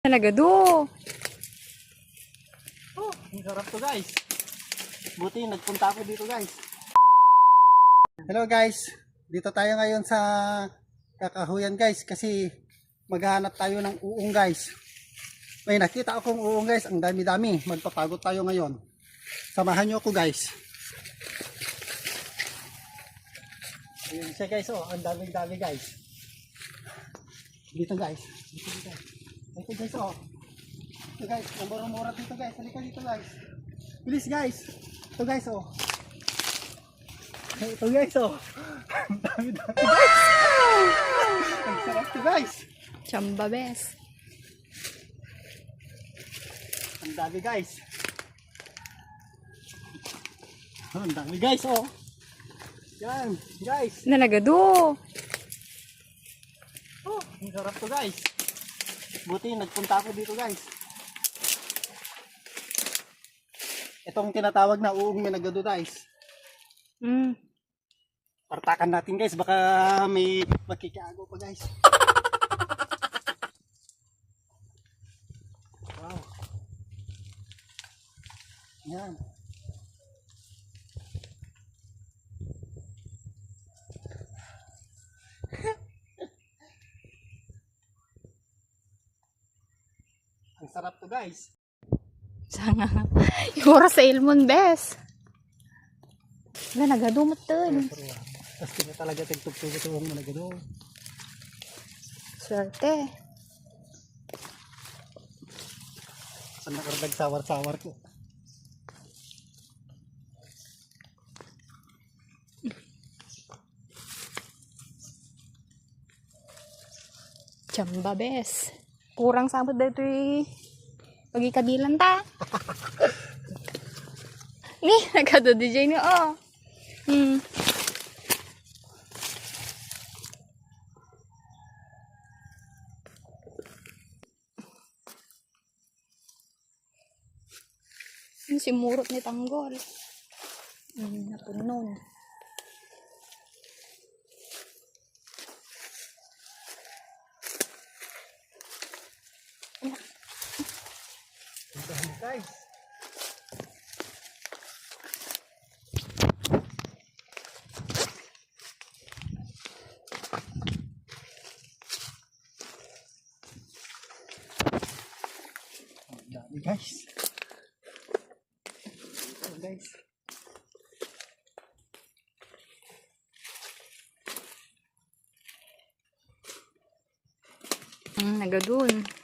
Talaga do. Oh, ang sarap to guys. Buti nagpunta ako dito guys. Hello guys, dito tayo ngayon sa Kakahuyan guys kasi maghahanap tayo ng uong guys. May nakita akong uong guys, ang dami-dami. Magpapagod tayo ngayon. Samahan nyo ako guys. Ayun siya guys, oh, ang dami-dami guys. Dito guys, dito guys. Ito guys, oh. Ito guys, ang mura-mura dito guys. Halika dito guys. Bilis guys. Ito guys, oh. Ito guys, oh. Ang dami-dami guys. Ang sarap to guys. Chamba bes. Ang dami guys. Oh, ang dami guys, oh. Yan, guys. Talaga do. Oh, ang sarap to guys. Buti nagpunta ako dito guys. Itong tinatawag na uong minagado guys. Partakan natin guys, baka may makikiago pa guys. Wow. Yan. Ang sarap to guys. Sana. Yung oras sa ilmon bes. Wala nagadumot dun. Tapos kaya talaga tigtugtog ito ang managado. Swerte. Saan nakardag sawar-sawar ko. Chamba bes. Kurang samot dito pagikabilan ta. Ni, nagado DJ ni oh. Si murot ni tanggol. Napunon. Guys. Dami guys. Ito guys. Nagadun.